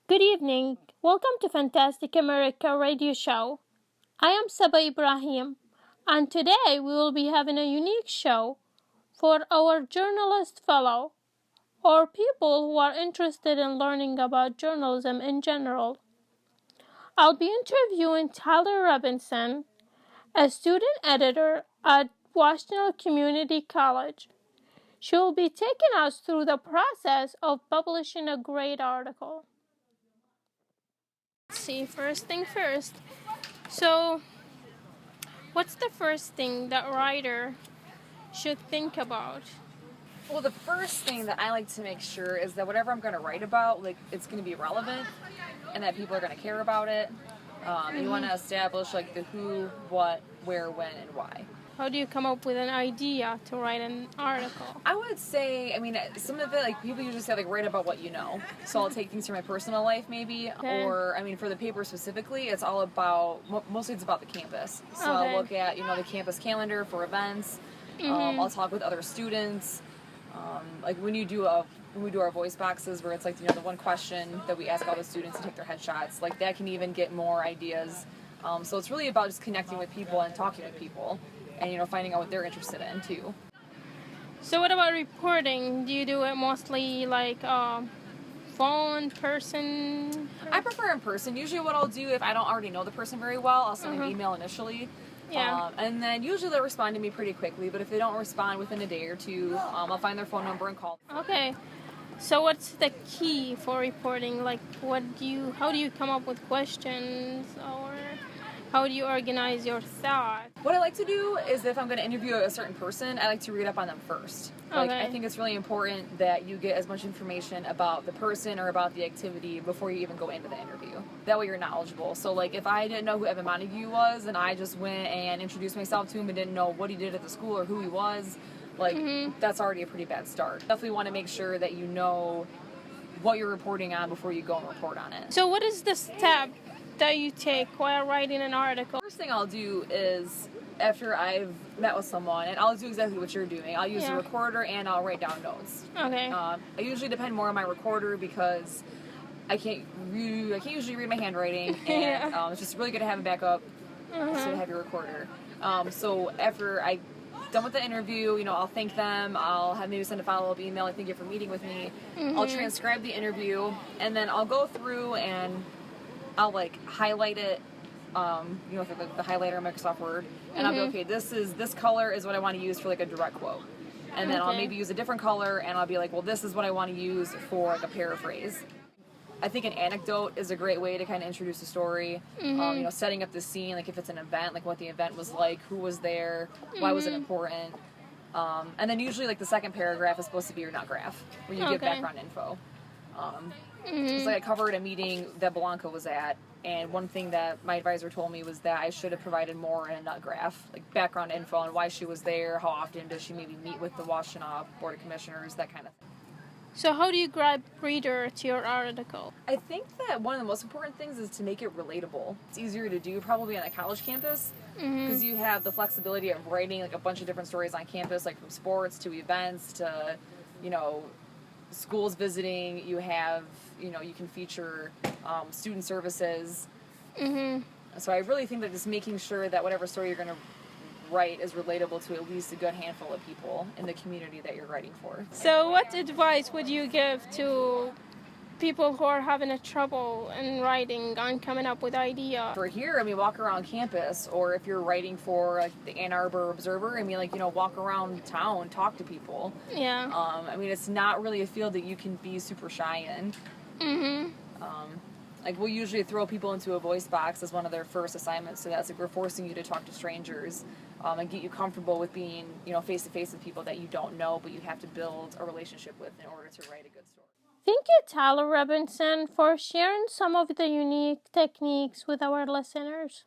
Good evening. Welcome to Fantastic America Radio Show. I am Saba Ibrahim, and today we will be having a unique show for our journalist fellow or people who are interested in learning about journalism in general. I'll be interviewing Tyler Robinson, a student editor at Washington Community College. She will be taking us through the process of publishing a great article. Let's see, first thing first. So, what's the first thing that writer should think about? Well, the first thing that I like to make sure is that whatever I'm going to write about, it's going to be relevant, and that people are going to care about it. You want to establish the who, what, where, when, and why. How do you come up with an idea to write an article? I would say, some of it, people usually say, write about what you know. So I'll take things from my personal life, maybe. Okay. Or, for the paper specifically, it's all about, mostly it's about the campus. So Okay. I'll look at, the campus calendar for events. I'll talk with other students. When we do our voice boxes where it's the one question that we ask all the students to take their headshots, that can even get more ideas. So it's really about just connecting with people and talking with people and, finding out what they're interested in too. So, what about reporting? Do you do it mostly phone, person? I prefer in person. Usually what I'll do if I don't already know the person very well, I'll send an email initially. Yeah. And then usually they'll respond to me pretty quickly, but if they don't respond within a day or two, I'll find their phone number and call. Okay. So what's the key for reporting? How do you come up with questions, or how do you organize your thought? What I like to do is if I'm going to interview a certain person, I like to read up on them first. Okay. I think it's really important that you get as much information about the person or about the activity before you even go into the interview. That way you're knowledgeable. So if I didn't know who Evan Montague was and I just went and introduced myself to him and didn't know what he did at the school or who he was, that's already a pretty bad start. Definitely want to make sure that you know what you're reporting on before you go and report on it. So what is the step that you take while writing an article? First thing I'll do is, after I've met with someone, and I'll do exactly what you're doing. I'll use a recorder and I'll write down notes. Okay. I usually depend more on my recorder because I can't usually read my handwriting, and it's just really good to have a backup so to have your recorder. So after I done with the interview, I'll thank them. I'll have maybe send a follow-up email. Thank you for meeting with me. I'll transcribe the interview, and then I'll go through and I'll highlight it. With the highlighter Microsoft Word, and I'll be okay. This color is what I want to use for a direct quote, and then I'll maybe use a different color, and I'll be well, this is what I want to use for a paraphrase. I think an anecdote is a great way to kind of introduce a story. Setting up the scene, if it's an event, what the event was like, who was there, why was it important, and then usually the second paragraph is supposed to be your nut graph, where you give background info. It's I covered a meeting that Blanca was at, and one thing that my advisor told me was that I should have provided more in a nut graph, background info on why she was there, how often does she maybe meet with the Washtenaw Board of Commissioners, that kind of thing. So how do you grab reader to your article? I think that one of the most important things is to make it relatable. It's easier to do probably on a college campus because you have the flexibility of writing a bunch of different stories on campus, from sports to events to, schools visiting. You have, you can feature student services. So I really think that just making sure that whatever story you're going to write is relatable to at least a good handful of people in the community that you're writing for. So what advice would you give to people who are having a trouble in writing and coming up with ideas? For here, walk around campus, or if you're writing for the Ann Arbor Observer, walk around town, talk to people. Yeah. It's not really a field that you can be super shy in. We'll usually throw people into a voice box as one of their first assignments, so that's we're forcing you to talk to strangers and get you comfortable with being, face to face with people that you don't know, but you have to build a relationship with in order to write a good story. Thank you, Tyler Robinson, for sharing some of the unique techniques with our listeners.